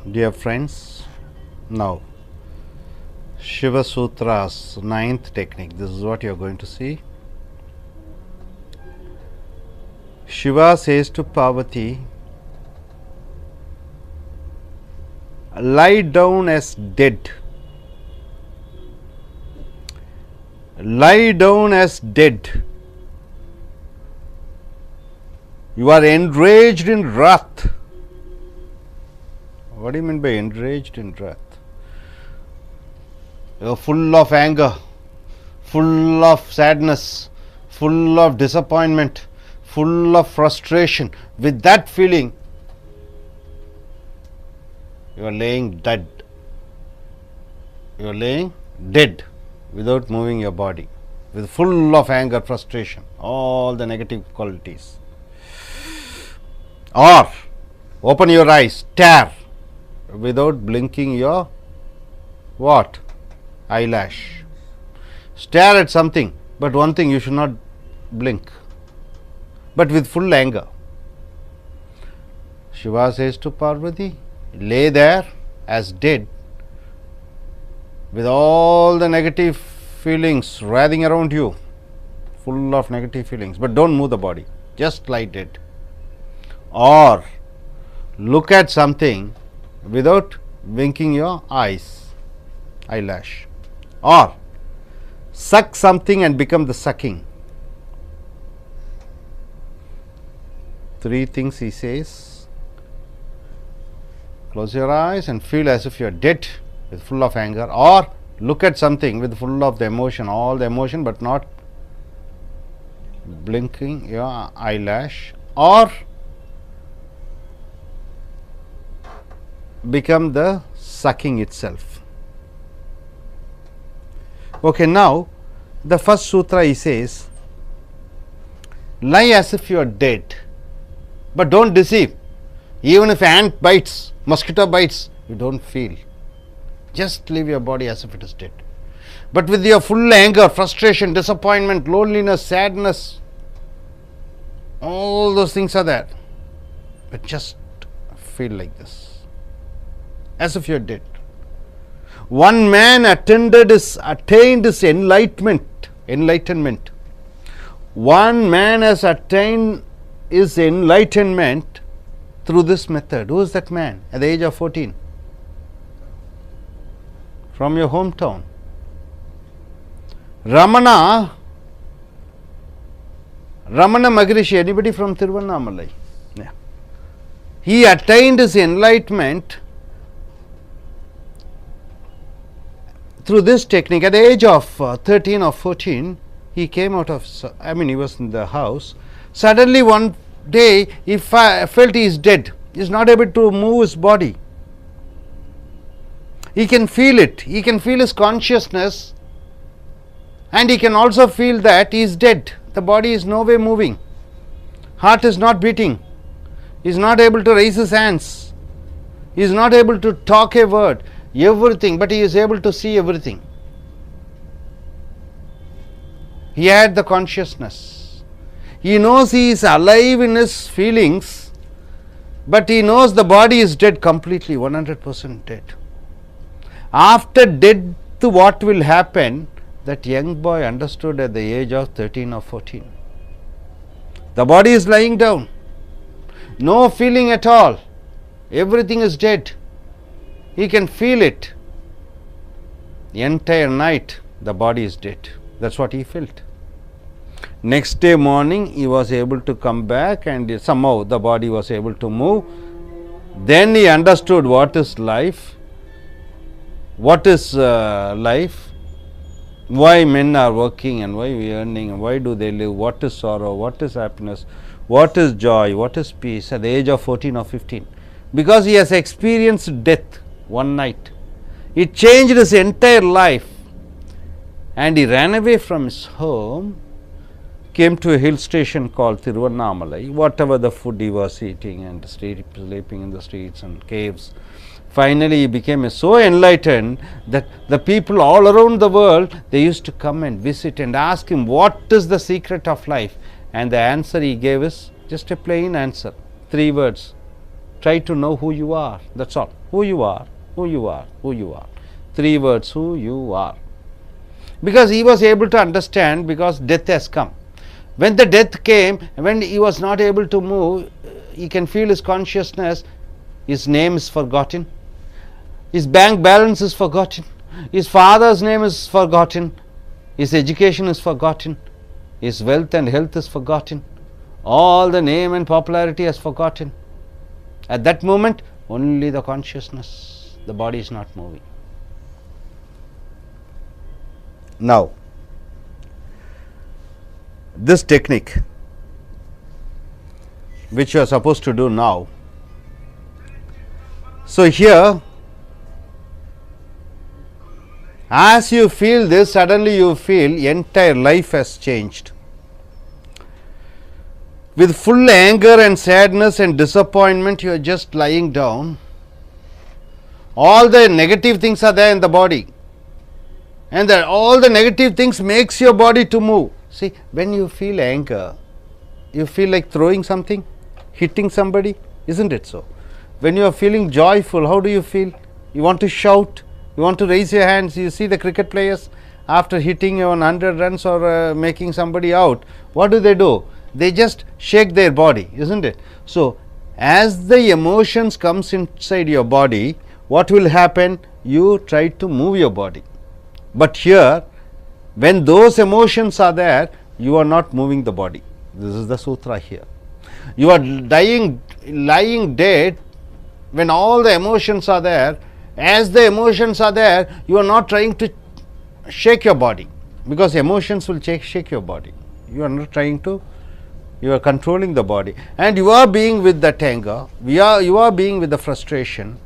dear friends. Now, Shiva Sutra's 9th technique. This is what you are going to see. Shiva says to Parvati, lie down as dead. Lie down as dead. You are enraged in wrath. What do you mean by enraged in wrath? You are full of anger, full of sadness, full of disappointment, full of frustration. With that feeling, you are laying dead. You are laying dead without moving your body, with full of anger, frustration, all the negative qualities. Or open your eyes, stare without blinking your what? Eyelash. Stare at something, but one thing, you should not blink, but with full anger. Shiva says to Parvati, lay there as dead with all the negative feelings writhing around you, full of negative feelings, but don't move the body, just lie dead. Or look at something without winking your eyelash. Or suck something and become the sucking. 3 things he says. Close your eyes and feel as if you are dead with full of anger, or look at something with full of the emotion, all the emotion, but not blinking your eyelash, or become the sucking itself. Okay, now the first sutra he says, lie as if you are dead, but don't deceive. Even if ant bites, mosquito bites, you don't feel. Just leave your body as if it is dead. But with your full anger, frustration, disappointment, loneliness, sadness, all those things are there. But just feel like this, as if you are dead. One man attained his enlightenment. One man has attained his enlightenment through this method. Who is that man at the age of 14? From your hometown. Ramana Maharishi, anybody from Tiruvannamalai? Yeah. He attained his enlightenment through this technique. At the age of 13 or 14, he came out of, he was in the house. Suddenly one day he felt he is dead. He is not able to move his body. He can feel it. He can feel his consciousness, and he can also feel that he is dead. The body is no way moving. Heart is not beating. He is not able to raise his hands. He is not able to talk a word. Everything, but he is able to see everything. He had the consciousness. He knows he is alive in his feelings, but he knows the body is dead completely, 100% dead. After death, what will happen? That young boy understood at the age of 13 or 14. The body is lying down, no feeling at all, everything is dead. He can feel it. The entire night the body is dead. That's what he felt. Next day morning he was able to come back, and somehow the body was able to move. Then he understood what is life, why men are working and why we are earning and why do they live, what is sorrow, what is happiness, what is joy, what is peace, at the age of 14 or 15. Because he has experienced death one night. It changed his entire life, and he ran away from his home, came to a hill station called Tiruvannamalai. Whatever the food he was eating, and sleeping in the streets and caves. Finally he became so enlightened that the people all around the world, they used to come and visit and ask him, what is the secret of life? And the answer he gave is just a plain answer, 3 words: try to know who you are. That's all. Who you are, who you are, who you are. 3 words, who you are. Because he was able to understand, because death has come. When the death came, when he was not able to move, he can feel his consciousness, his name is forgotten, his bank balance is forgotten, his father's name is forgotten, his education is forgotten, his wealth and health is forgotten, all the name and popularity is forgotten. At that moment, only the consciousness, the body is not moving. Now, this technique which you are supposed to do now. So, here as you feel this, suddenly you feel entire life has changed. With full anger and sadness and disappointment, you are just lying down. All the negative things are there in the body, and that all the negative things makes your body to move. See, when you feel anger, you feel like throwing something, hitting somebody, isn't it so? When you are feeling joyful, how do you feel? You want to shout, you want to raise your hands. You see the cricket players, after hitting on 100 runs or making somebody out, what do? They just shake their body, isn't it? So, as the emotions comes inside your body, what will happen? You try to move your body. But here, when those emotions are there, you are not moving the body. This is the sutra here. You are lying dead when all the emotions are there. As the emotions are there, you are not trying to shake your body, because emotions will shake your body. You are not trying to, you are controlling the body, and you are being with that anger, you are being with the frustration.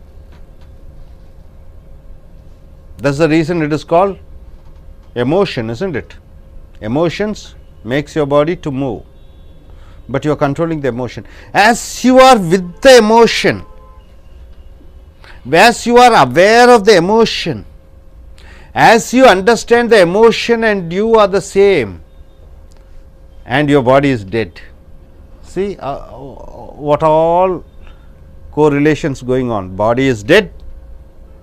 That's the reason it is called emotion, isn't it? Emotions makes your body to move, but you are controlling the emotion. As you are with the emotion, as you are aware of the emotion, as you understand the emotion and you are the same, and your body is dead. See what all correlations going on. Body is dead,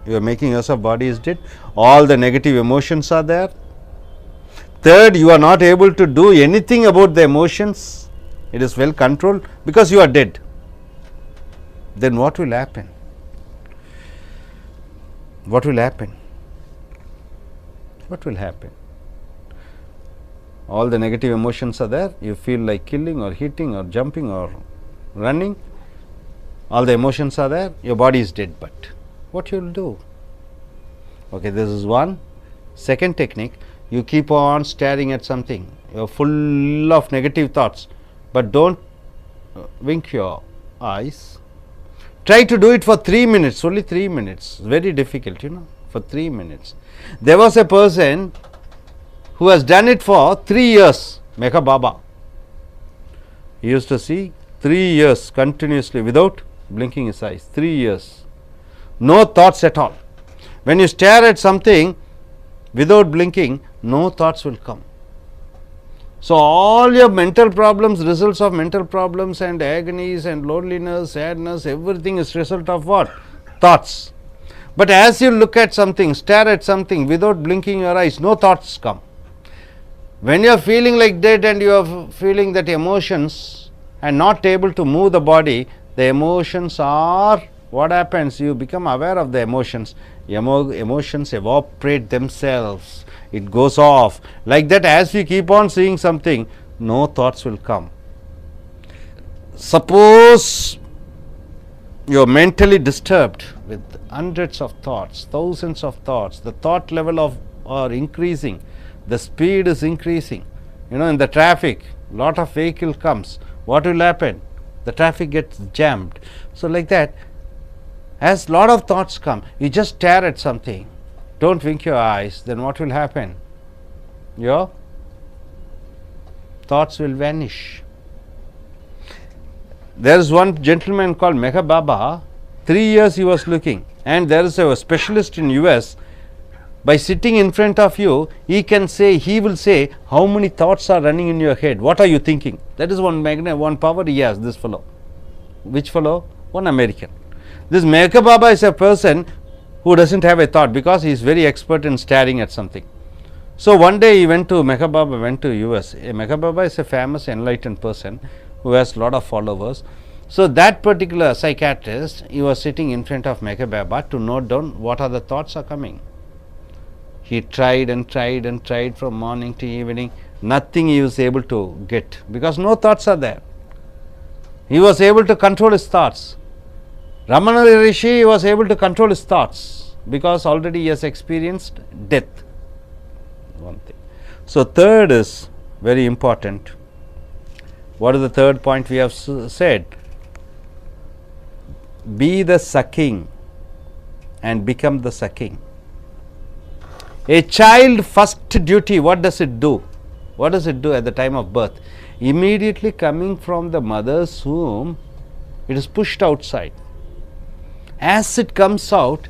you are making yourself body is dead, all the negative emotions are there. Third, you are not able to do anything about the emotions, it is well controlled, because you are dead. Then what will happen? What will happen? What will happen? All the negative emotions are there, you feel like killing or hitting or jumping or running, all the emotions are there, your body is dead. But what you will do? Okay, this is one. Second technique, you keep on staring at something, you are full of negative thoughts, but don't wink your eyes. Try to do it for 3 minutes, only 3 minutes, very difficult, for 3 minutes. There was a person who has done it for 3 years, Mekha Baba. He used to see 3 years continuously without blinking his eyes, 3 years, no thoughts at all. When you stare at something without blinking, no thoughts will come. So, all your mental problems, results of mental problems and agonies and loneliness, sadness, everything is result of what? Thoughts. But as you look at something, stare at something without blinking your eyes, no thoughts come. When you are feeling like that and you are feeling that emotions and not able to move the body, the emotions are, what happens? You become aware of the emotions. Emotions evaporate themselves. It goes off. Like that, as we keep on seeing something, no thoughts will come. Suppose you are mentally disturbed with hundreds of thoughts, thousands of thoughts, the thought level are increasing, the speed is increasing. In the traffic, lot of vehicle comes. What will happen? The traffic gets jammed. So, like that, as lot of thoughts come, you just stare at something, don't wink your eyes, then what will happen? Your thoughts will vanish. There is one gentleman called Mekha Baba, 3 years he was looking, and there is a specialist in US. By sitting in front of you, he will say how many thoughts are running in your head, what are you thinking? That is one power he has, this fellow. Which fellow? One American. This Meka Baba is a person who doesn't have a thought because he is very expert in staring at something. So one day he Meka Baba went to US. Meka Baba is a famous enlightened person who has a lot of followers. So that particular psychiatrist, he was sitting in front of Meka Baba to note down what are the thoughts are coming. He tried and tried and tried from morning to evening. Nothing he was able to get because no thoughts are there. He was able to control his thoughts. Ramana Rishi was able to control his thoughts because already he has experienced death. One thing. So third is very important. What is the third point we have said? Be the sucking and become the sucking. A child first duty, what does it do? What does it do at the time of birth? Immediately coming from the mother's womb, it is pushed outside. As it comes out,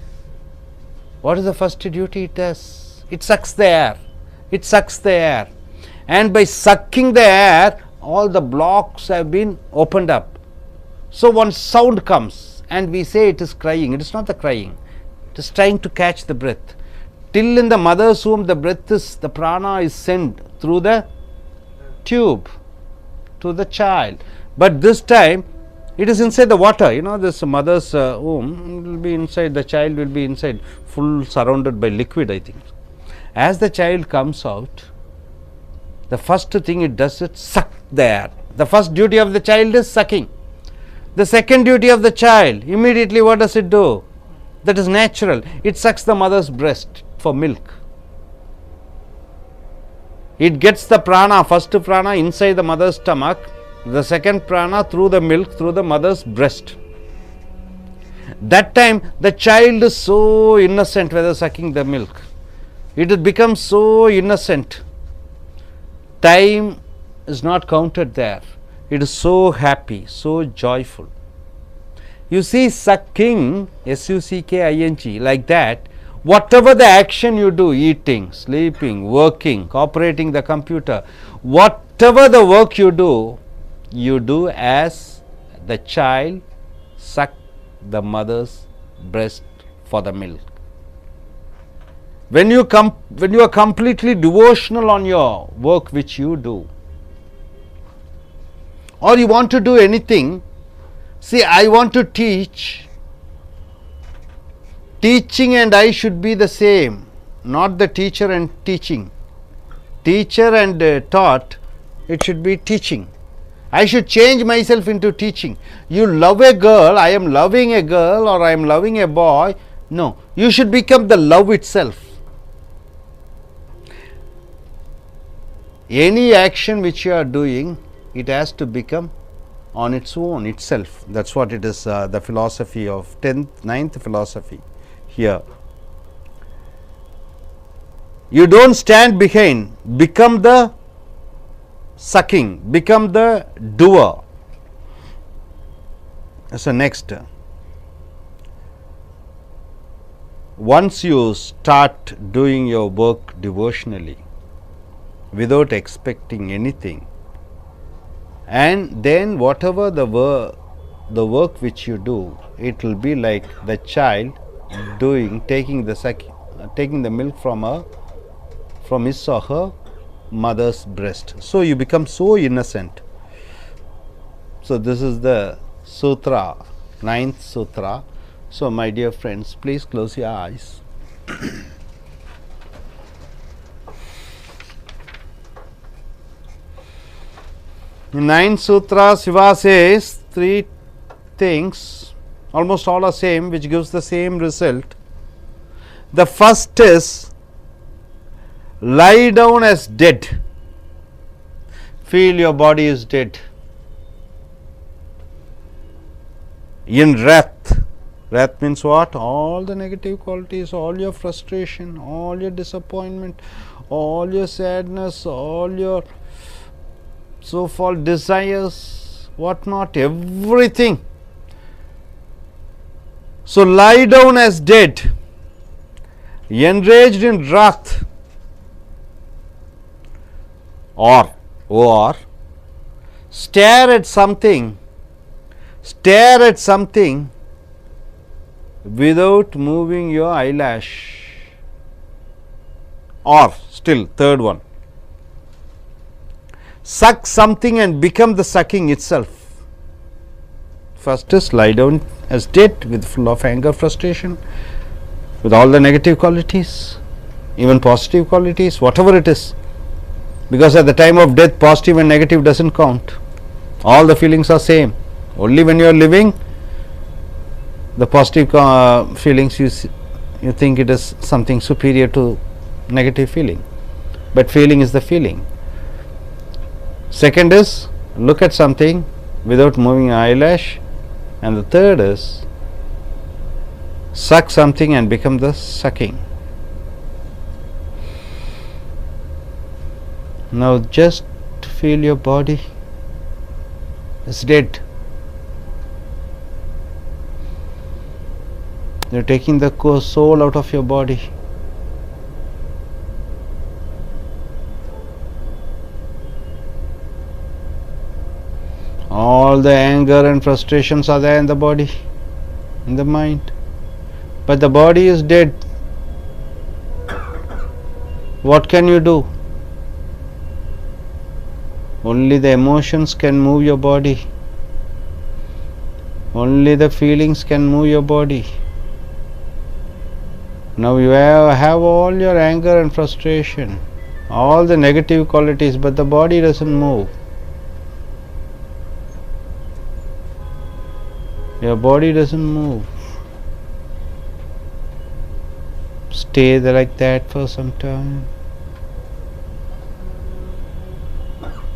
what is the first duty it does? It sucks the air. It sucks the air. And by sucking the air, all the blocks have been opened up. So one sound comes and we say it is crying. It is not the crying. It is trying to catch the breath. Till in the mother's womb, the breath is, the prana is sent through the tube to the child. But this time, it is inside the water. You know, this mother's womb will be inside, the child will be inside, full surrounded by liquid, I think. As the child comes out, the first thing it does is suck the air. The first duty of the child is sucking. The second duty of the child, immediately what does it do? That is natural. It sucks the mother's breast for milk. It gets the prana, first prana inside the mother's stomach, the second prana through the milk, through the mother's breast. That time the child is so innocent whether sucking the milk. It becomes so innocent. Time is not counted there. It is so happy, so joyful. You see, sucking, S-U-C-K-I-N-G, like that, whatever the action you do, eating, sleeping, working, operating the computer, whatever the work you do as the child suck the mother's breast for the milk. When you are completely devotional on your work which you do, or you want to do anything, see, I want to teach. Teaching and I should be the same, not the teacher and teaching. Teacher and taught, it should be teaching. I should change myself into teaching. You love a girl, I am loving a girl, or I am loving a boy. No, you should become the love itself. Any action which you are doing, it has to become on its own itself. That's what it is, the philosophy of 9th philosophy here. You don't stand behind, become the sucking, become the doer. So next, once you start doing your work devotionally, without expecting anything, and then whatever the work which you do, it will be like the child taking the milk from his or her mother's breast. So you become so innocent. So this is the sutra, 9th sutra. So my dear friends, please close your eyes. In 9th sutra, Siva says 3 things, almost all are same, which gives the same result. The first is, lie down as dead. Feel your body is dead. In wrath. Wrath means what? All the negative qualities, all your frustration, all your disappointment, all your sadness, all your so-called desires, what not, everything. So lie down as dead, enraged in wrath, or stare at something without moving your eyelash. Or still third one, suck something and become the sucking itself. First is lie down as dead with full of anger, frustration, with all the negative qualities, even positive qualities, whatever it is. Because at the time of death, positive and negative doesn't count. All the feelings are same. Only when you are living, the positive feelings you think it is something superior to negative feeling. But feeling is the feeling. Second is look at something without moving your eyelash. And the third is suck something and become the sucking. Now just feel your body is dead. You are taking the soul out of your body. All the anger and frustrations are there in the body, in the mind, but the body is dead. What can you do? Only the emotions can move your body. Only the feelings can move your body. Now you have all your anger and frustration, all the negative qualities, but the body doesn't move. Your body doesn't move. Stay there like that for some time.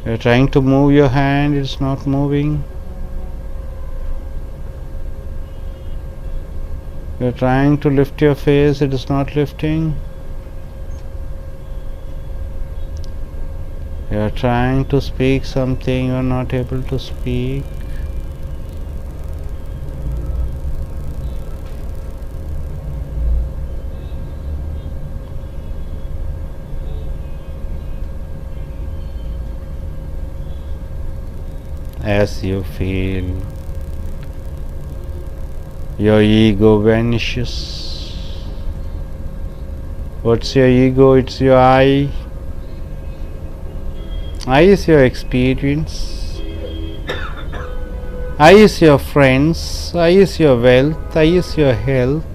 You are trying to move your hand, it's not moving. You are trying to lift your face, it is not lifting. You are trying to speak something, you are not able to speak. As you feel, your ego vanishes. What's your ego? It's your I. I is your experience. I is your friends. I is your wealth. I is your health.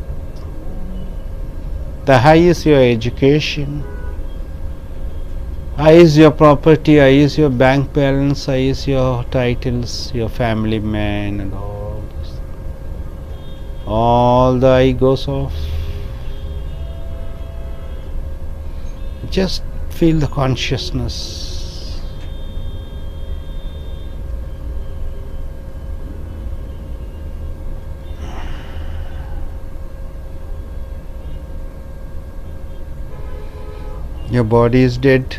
The I is your education. I is your property, I is your bank balance, I is your titles, your family man and all this. All the I goes off. Just feel the consciousness. Your body is dead.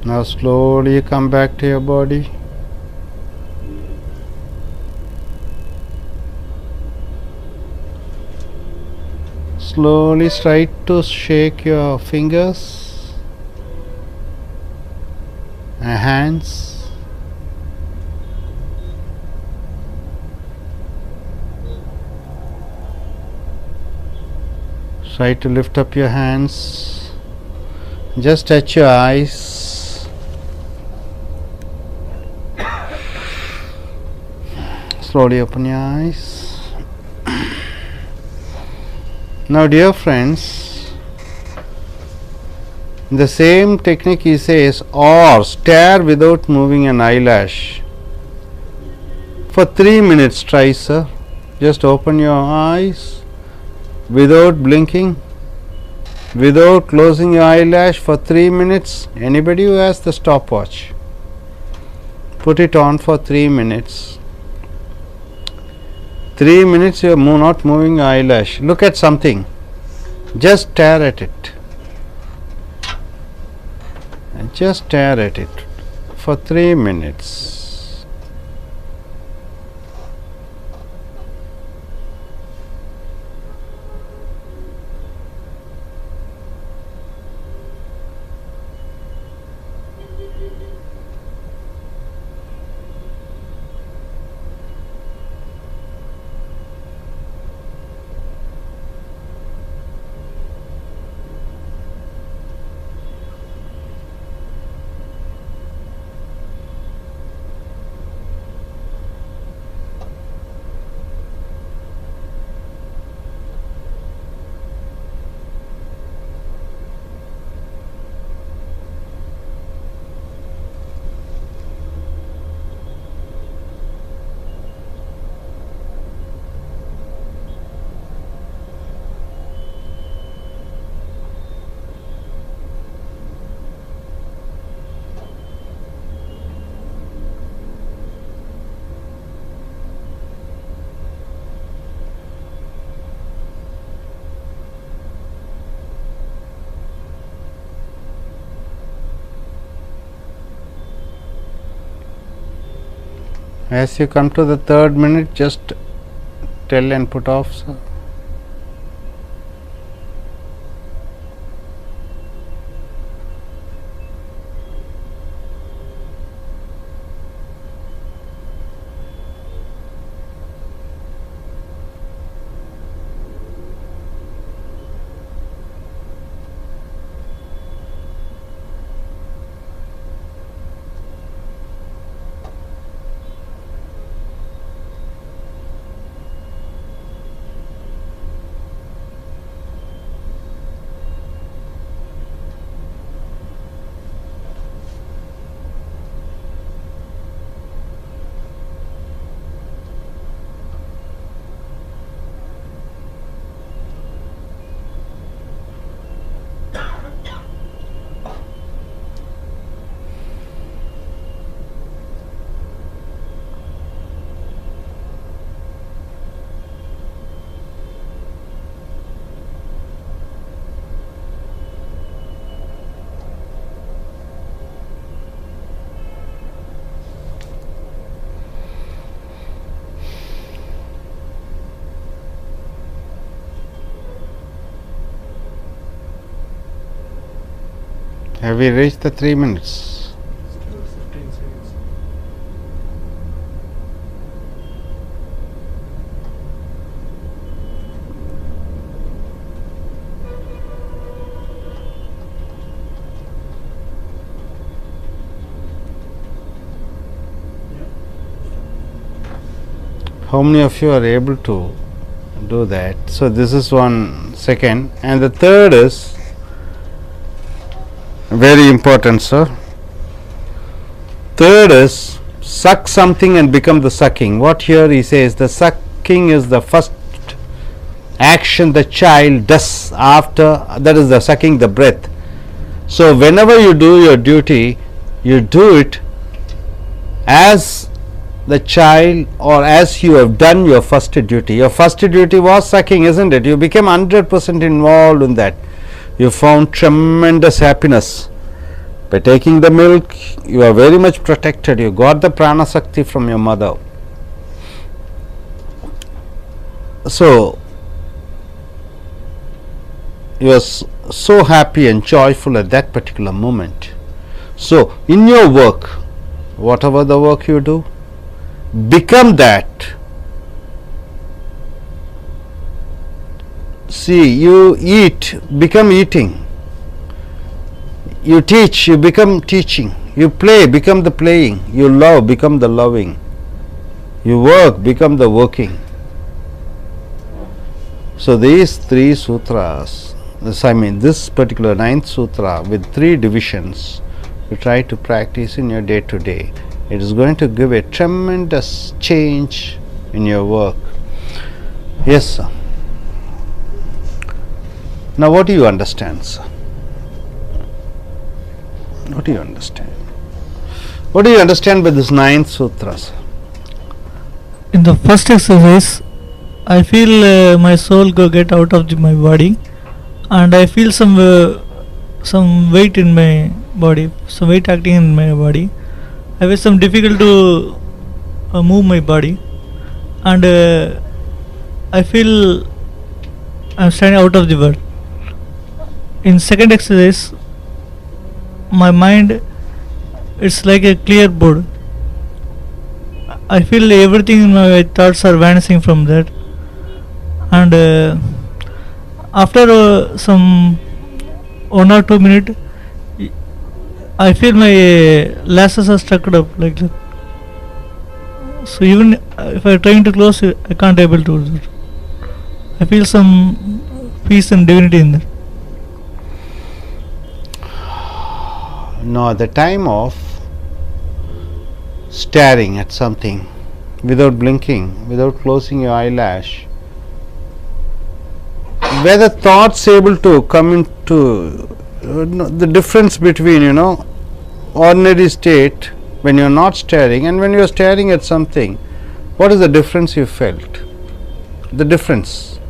Now slowly come back to your body. Slowly try to shake your fingers and hands. Try to lift up your hands. Just touch your eyes. Slowly open your eyes. Now dear friends, in the same technique he says, or stare without moving an eyelash. For 3 minutes try, sir. Just open your eyes without blinking, without closing your eyelash for 3 minutes. Anybody who has the stopwatch, put it on for 3 minutes. 3 minutes you are not moving your eyelash. Look at something. Just stare at it. And just stare at it for 3 minutes. As you come to the 3rd minute, just tell and put off, sir. Have we reached the 3 minutes? Still 15 seconds. How many of you are able to do that? So this is 1 second, and the third is very important, sir. Third is suck something and become the sucking. What here he says, the sucking is the first action the child does after, that is the sucking the breath. So whenever you do your duty, you do it as the child or as you have done your first duty. Your first duty was sucking, isn't it? You became 100% involved in that. You found tremendous happiness. By taking the milk, you are very much protected. You got the prana sakti from your mother. So, you are so happy and joyful at that particular moment. So, in your work, whatever the work you do, become that. See, you eat, become eating. You teach, you become teaching. You play, become the playing. You love, become the loving. You work, become the working. So these 3 sutras, this particular 9th sutra with 3 divisions, you try to practice in your day to day. It is going to give a tremendous change in your work. Yes, sir. Now what do you understand, sir? What do you understand? What do you understand by this 9th sutra, sir? In the first exercise, I feel my soul get out of my body, and I feel some weight in my body, some weight acting in my body. I have some difficult to move my body, and I feel I'm standing out of the world. In second exercise, my mind it's like a clear board. I feel everything in my thoughts are vanishing from that, and after some 1 or 2 minutes, I feel my lashes are stuck up like that. So even if I trying to close it, I can't able to do it. I feel some peace and divinity in that. Now, at the time of staring at something without blinking, without closing your eyelash, whether thoughts able to come into the difference between ordinary state when you are not staring and when you are staring at something, what is the difference you felt? The difference.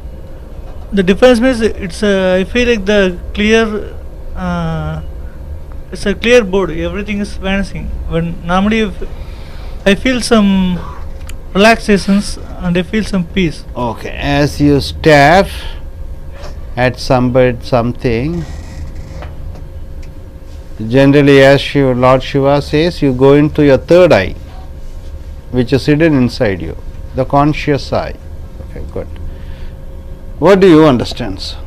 The difference means it's I feel like the clear. It's a clear board. Everything is vanishing. When normally if I feel some relaxations and I feel some peace. Okay, as you stare at something, generally as Lord Shiva says, you go into your third eye, which is hidden inside you, the conscious eye. Okay, good. What do you understand, sir?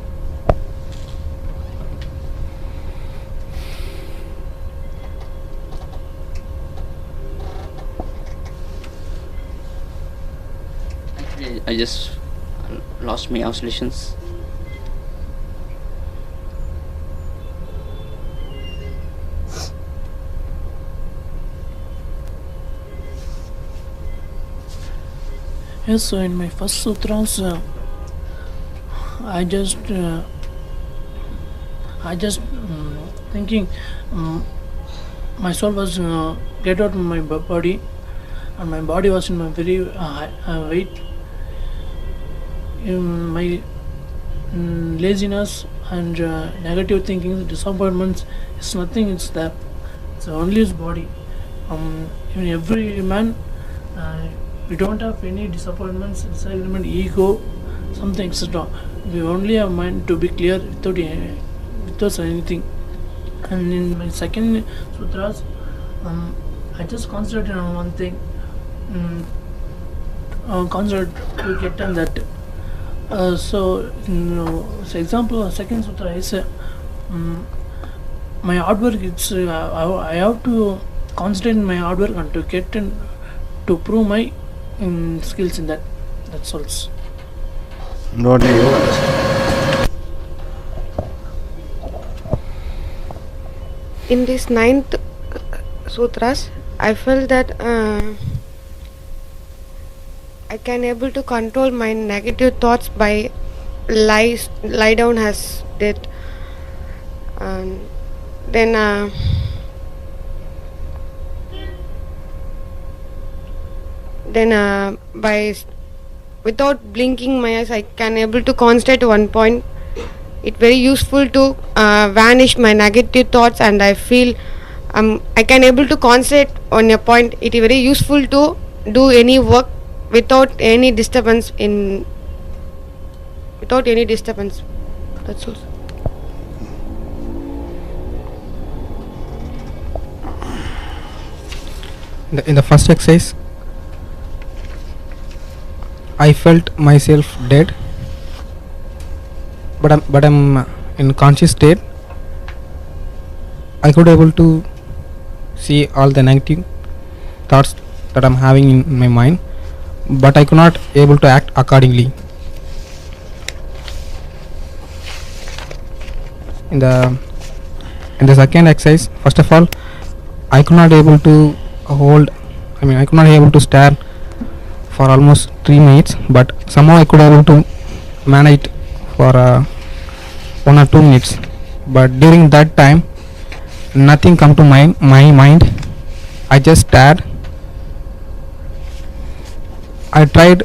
I just lost my oscillations. Yes, so in my first sutras, I just thinking my soul was get out of my body, and my body was in my very weight. In my laziness and negative thinking, disappointments, it's nothing. It's there. It's only his body. In every man, we don't have any disappointments, disagreement, ego, something, etc. We only have mind to be clear without anything. And in my second sutras, I just concentrated on one thing. Concentrate to get on that. So example, second sutra is my hard work. It's I have to concentrate in my hard work and to get in to prove my skills in that. That's all. What do you understand? In this ninth sutras, I felt that I can able to control my negative thoughts by lie down as death, and then by without blinking my eyes, I can able to concentrate one point. It very useful to vanish my negative thoughts, and I feel I can able to concentrate on a point. It is very useful to do any work without any disturbance. Without any disturbance. That's all. In the first exercise, I felt myself dead, but I'm in conscious state. I could able to see all the negative thoughts that I'm having in my mind, but I could not able to act accordingly. In the second exercise, first of all, I could not able to I could not able to stare for almost 3 minutes, but somehow I could able to manage it for 1 or 2 minutes. But during that time, nothing come to my mind. I just stared. I tried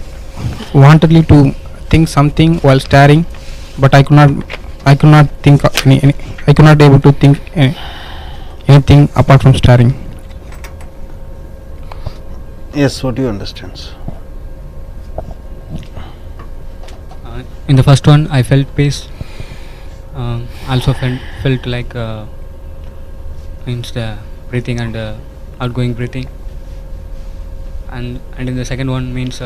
wantedly to think something while staring, but I could not think of any I could not able to think anything apart from staring. Yes, what do you understand? In the first one, I felt peace. Also felt like means the breathing and outgoing breathing. And in the second one means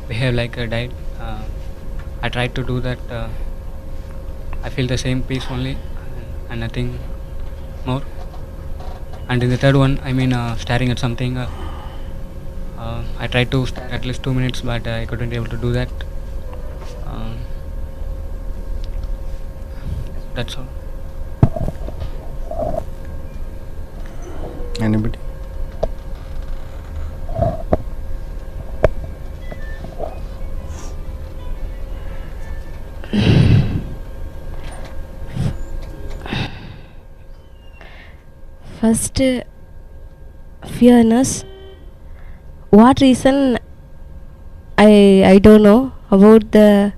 behave like a diet. I tried to do that. I feel the same peace only and nothing more. And in the third one, I mean staring at something. I tried to stare at least 2 minutes, but I couldn't able to do that. That's all. Anybody? First, fearness. What reason? I don't know about the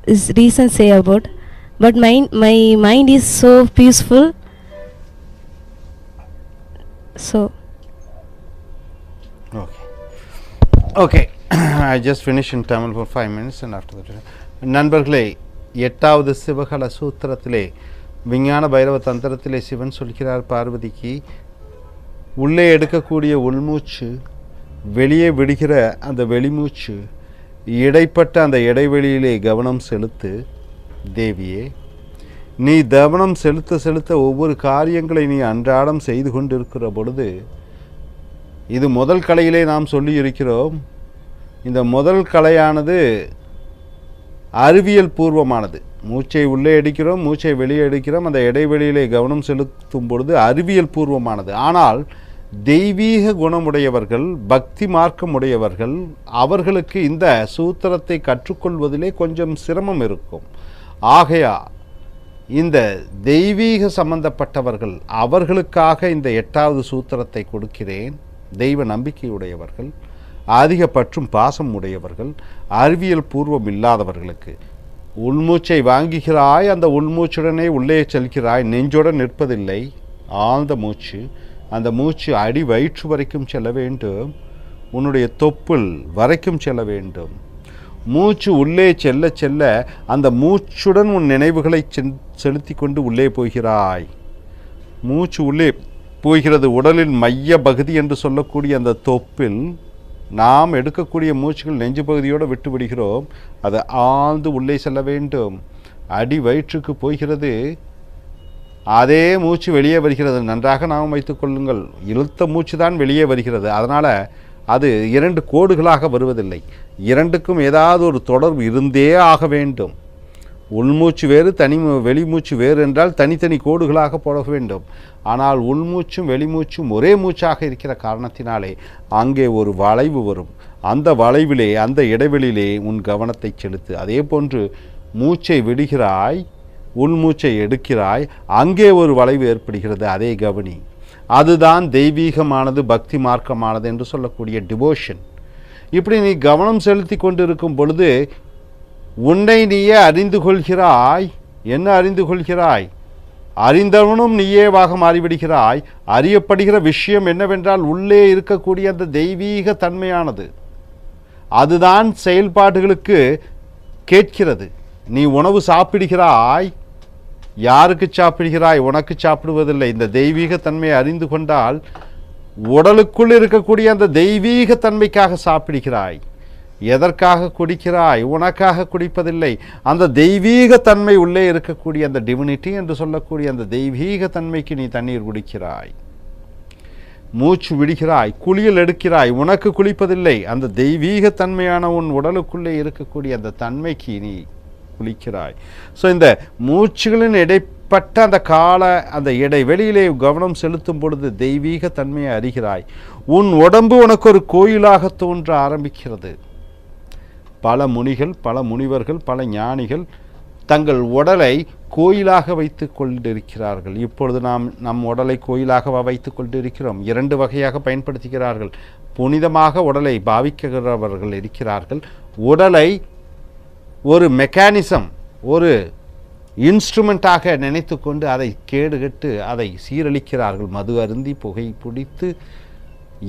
is reason say about, but my mind is so peaceful. So. Okay. I just finished in Tamil for 5 minutes and after that. நண்பர்களே, 8வது சிவகல சூத்திரத்திலே விஞ்ஞான பைரவ தந்திரத்திலே சிவன் சொல்கிறார் பார்வதிக்கு, உள்ளே எடுக்கக்கூடிய உள்மூச்சு, வெளியே விடுகிற அந்த வெளிமூச்சு, இடைப்பட்ட அந்த இடைவெளியிலே கவனம் செலுத்து தேவியே. நீ கவனம் செலுத்த செலுத்த ஒவ்வொரு காரியங்களை நீ அன்றாடம் செய்து கொண்டிருக்கிற பொழுது, இது முதல் கலையிலே நாம் சொல்லி இருக்கிறோம். இந்த முதல் கலையானது அறிவியல் பூர்வமானது. மூச்சை உள்ளே எடுக்கிறோம், மூச்சை வெளியே எடுக்கிறோம், அந்த இடைவெளியிலே கவனம் செலுத்தும் பொழுது அறிவியல் பூர்வமானது. ஆனால் தெய்வீக குணமுடையவர்கள், பக்தி மார்க்கம் உடையவர்கள், அவர்களுக்கு இந்த சூத்திரத்தை கற்றுக்கொள்வதிலே கொஞ்சம் சிரமம் இருக்கும். ஆகையா இந்த தெய்வீக சம்பந்தப்பட்டவர்கள் அவர்களுக்காக இந்த 8வது சூத்திரத்தை கொடுக்கிறேன். தெய்வ நம்பிக்கையுடையவர்கள், அதிக பற்றும் பாசம் உடையவர்கள், அறிவியல் பூர்வம் இல்லாதவர்களுக்கு. உள்மூச்சை வாங்குகிறாய், அந்த உள்மூச்சுடனே உள்ளே செல்கிறாய், நெஞ்சுடன் நிற்பதில்லை. ஆழ்ந்த மூச்சு, அந்த மூச்சு அடி வயிற்று வரைக்கும் செல்ல வேண்டும், உன்னுடைய தொப்புள் வரைக்கும் செல்ல வேண்டும். மூச்சு உள்ளே செல்ல செல்ல அந்த மூச்சுடன் உன் நினைவுகளை செலுத்தி கொண்டு உள்ளே போகிறாய். மூச்சு உள்ளே போகிறது. உடலின் மைய பகுதி என்று சொல்லக்கூடிய அந்த தொப்பில் நாம் எடுக்கக்கூடிய மூச்சுகள் நெஞ்சு பகுதியோடு விட்டு விடுகிறோம். அது ஆழ்ந்து உள்ளே செல்ல வேண்டும். அடி வயிற்றுக்கு போகிறது, அதே மூச்சு வெளியே வருகிறது. நன்றாக நாம் வைத்துக்கொள்ளுங்கள், இழுத்த மூச்சு தான் வெளியே வருகிறது. அதனால் அது 2 கோடுகளாக வருவதில்லை. 2க்கும் ஏதாவது ஒரு தொடர்பு இருந்தே ஆக வேண்டும். உள்மூச்சு வேறு, வெளிமூச்சு வேறு என்றால் தனித்தனி கோடுகளாக போட வேண்டும். ஆனால் உள்மூச்சும் வெளிமூச்சும் ஒரே மூச்சாக இருக்கிற காரணத்தினாலே அங்கே ஒரு வளைவு வரும். அந்த வளைவிலே, அந்த இடைவெளியிலே உன் கவனத்தை செலுத்து. அதே போன்று மூச்சை விடுகிறாய், உள்மூச்சை எடுக்கிறாய், அங்கே ஒரு வளைவு ஏற்படுகிறது, அதே கவனி. அதுதான் தெய்வீகமானது, பக்தி மார்க்கமானது என்று சொல்லக்கூடிய டிவோஷன். இப்படி நீ கவனம் செலுத்தி கொண்டு இருக்கும் பொழுது உன்னை நீயே அறிந்து கொள்கிறாய். என்ன அறிந்து கொள்கிறாய்? அறிந்தவனும் நீயேவாக மாறிவிடுகிறாய். அறியப்படுகிற விஷயம் என்னவென்றால் உள்ளே இருக்கக்கூடிய அந்த தெய்வீக தன்மையானது. அதுதான் செயல்பாடுகளுக்கு கேட்கிறது. நீ உணவு சாப்பிடுகிறாய், யாருக்கு சாப்பிடுகிறாய்? உனக்கு சாப்பிடுவதில்லை. இந்த தெய்வீக தன்மையை அறிந்து கொண்டால் உடலுக்குள் இருக்கக்கூடிய அந்த தெய்வீக தன்மைக்காக சாப்பிடுகிறாய். எதற்காக குடிக்கிறாய்? உனக்காக குடிப்பதில்லை. அந்த தெய்வீக தன்மை உள்ளே இருக்கக்கூடிய அந்த டிவினிட்டி என்று சொல்லக்கூடிய அந்த தெய்வீக தன்மைக்கு நீ தண்ணீர் குடிக்கிறாய். மூச்சு விடுகிறாய், குளியல் எடுக்கிறாய், உனக்கு குளிப்பதில்லை. அந்த தெய்வீக தன்மையான உன் உடலுக்குள்ளே இருக்கக்கூடிய அந்த தன்மைக்கு நீ குளிக்கிறாய். ஸோ இந்த மூச்சுகளின் இடைப்பட்ட அந்த கால அந்த இடைவெளியிலே கவனம் செலுத்தும் பொழுது தெய்வீக தன்மையை அறிகிறாய். உன் உடம்பு உனக்கு ஒரு கோயிலாக தோன்ற ஆரம்பிக்கிறது. பல முனிகள், பல முனிவர்கள், பல ஞானிகள் தங்கள் உடலை கோயிலாக வைத்து கொண்டிருக்கிறார்கள். இப்பொழுது நாம் நம் உடலை கோயிலாக வைத்து கொண்டிருக்கிறோம். 2 வகையாக பயன்படுத்துகிறார்கள். புனிதமாக உடலை பாவிக்கிறவர்கள் இருக்கிறார்கள். உடலை ஒரு மெக்கானிசம், ஒரு இன்ஸ்ட்ருமெண்ட்டாக நினைத்து கொண்டு அதை கேடுகட்டு அதை சீரழிக்கிறார்கள். மது அருந்தி புகை பிடித்து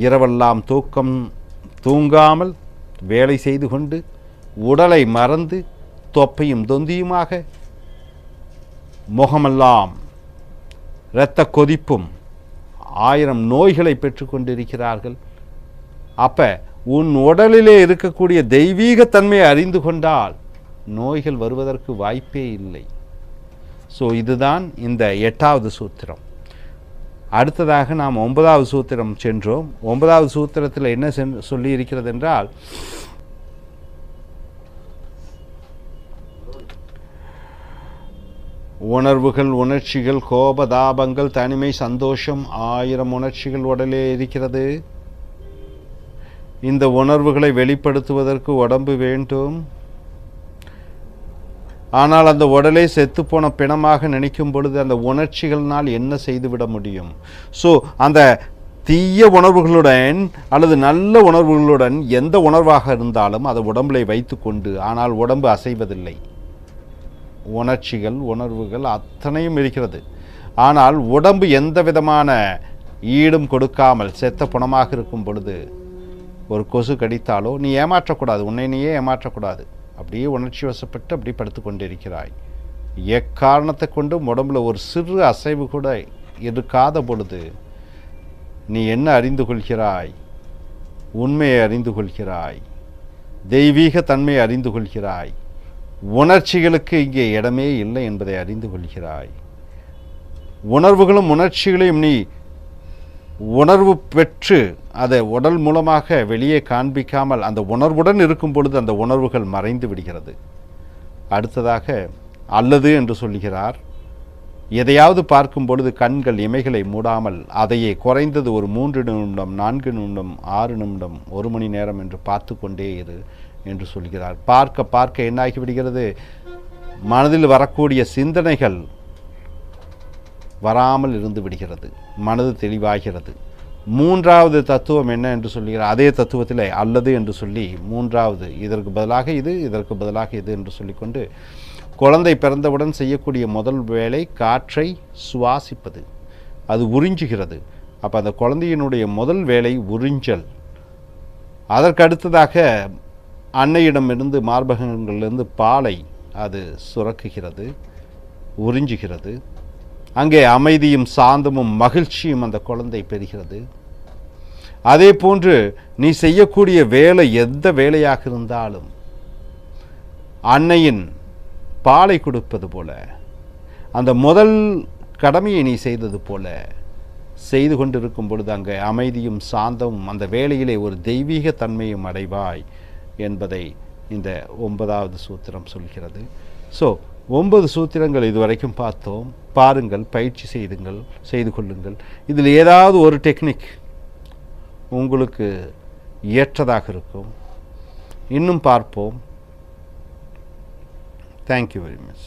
இரவெல்லாம் தூங்காமல் வேலை செய்து கொண்டு உடலை மறந்து தொப்பையும் தொந்தியுமாக முகமெல்லாம் இரத்த கொதிப்பும் 1000 நோய்களை பெற்றுக்கொண்டிருக்கிறார்கள். அப்போ உன் உடலிலே இருக்கக்கூடிய தெய்வீகத்தன்மையை அறிந்து கொண்டால் நோய்கள் வருவதற்கு வாய்ப்பே இல்லை. ஸோ இதுதான் இந்த 8வது சூத்திரம். அடுத்ததாக நாம் 9வது சூத்திரம் சென்றோம். 9வது சூத்திரத்தில் என்ன சொல்லி இருக்கிறது என்றால், உணர்வுகள், உணர்ச்சிகள், கோபதாபங்கள், தனிமை, சந்தோஷம், 1000 உணர்ச்சிகள் உடலே இருக்கிறது. இந்த உணர்வுகளை வெளிப்படுத்துவதற்கு உடம்பு வேண்டும். ஆனால் அந்த உடலை செத்துப்போன பிணமாக நினைக்கும் பொழுது அந்த உணர்ச்சிகள்னால் என்ன செய்துவிட முடியும்? ஸோ அந்த தீய உணர்வுகளுடன் அல்லது நல்ல உணர்வுகளுடன் எந்த உணர்வாக இருந்தாலும் அதை உடம்புல வைத்து கொண்டு, ஆனால் உடம்பு அசைவதில்லை. உணர்ச்சிகள், உணர்வுகள் அத்தனையும் இருக்கிறது. ஆனால் உடம்பு எந்த விதமான ஈடும் கொடுக்காமல் செத்த பணமாக இருக்கும் பொழுது ஒரு கொசு கடித்தாலோ நீ ஏமாற்றக்கூடாது, உன்னை நீயே ஏமாற்றக்கூடாது. அப்படியே உணர்ச்சி வசப்பட்டு அப்படியே படுத்து கொண்டிருக்கிறாய். எக்காரணத்தை கொண்டும் உடம்புல ஒரு சிறு அசைவு கூட இருக்காத பொழுது நீ என்ன அறிந்து கொள்கிறாய்? உண்மையை அறிந்து கொள்கிறாய், தெய்வீக தன்மையை அறிந்து கொள்கிறாய், உணர்ச்சிகளுக்கு இங்கே இடமே இல்லை என்பதை அறிந்து கொள்கிறாய். உணர்வுகளும் உணர்ச்சிகளையும் நீ உணர்வு பெற்று அதை உடல் மூலமாக வெளியே காண்பிக்காமல் அந்த உணர்வுடன் இருக்கும் பொழுது அந்த உணர்வுகள் மறைந்து விடுகிறது. அடுத்ததாக அல்லது என்று சொல்கிறார். எதையாவது பார்க்கும் பொழுது கண்கள் இமைகளை மூடாமல் அதையே குறைந்தது ஒரு 3 நிமிடம், 4 நிமிடம், 6 நிமிடம், 1 மணி நேரம் என்று பார்த்து கொண்டே இரு என்று சொல்கிறார். பார்க்க பார்க்க என்னாகி விடுகிறது? மனதில் வரக்கூடிய சிந்தனைகள் வராமல் இருந்து விடுகிறது, மனது தெளிவாகிறது. 3வது தத்துவம் என்ன என்று சொல்கிறார்? அதே தத்துவத்தில் அல்லது என்று சொல்லி 3வது இதற்கு பதிலாக இது, இதற்கு பதிலாக இது என்று சொல்லிக்கொண்டு, குழந்தை பிறந்தவுடன் செய்யக்கூடிய முதல் வேலை காற்றை சுவாசிப்பது, அது உறிஞ்சுகிறது. அப்போ அந்த குழந்தையினுடைய முதல் வேலை உறிஞ்சல். அதற்கு அடுத்ததாக அன்னையிடமிருந்து மார்பகங்களிலிருந்து பாலை அது சுரக்குகிறது, உறிஞ்சுகிறது. அங்கே அமைதியும் சாந்தமும் மகிழ்ச்சியும் அந்த குழந்தை பெறுகிறது. அதே போன்று நீ செய்யக்கூடிய வேலை எந்த வேலையாக இருந்தாலும் அன்னையின் பாலை கொடுப்பது போல, அந்த முதல் கடமையை நீ செய்தது போல செய்து கொண்டிருக்கும் பொழுது அங்கே அமைதியும் சாந்தமும் அந்த வேலையிலே ஒரு தெய்வீக தன்மையும் அடைவாய் என்பதை இந்த 9வது சூத்திரம் சொல்கிறது. ஸோ 9 சூத்திரங்கள் இதுவரைக்கும் பார்த்தோம். பாருங்கள், பயிற்சி செய்து கொள்ளுங்கள். இதில் ஏதாவது ஒரு டெக்னிக் உங்களுக்கு ஏற்றதாக இருக்கும். இன்னும் பார்ப்போம். Thank you very much.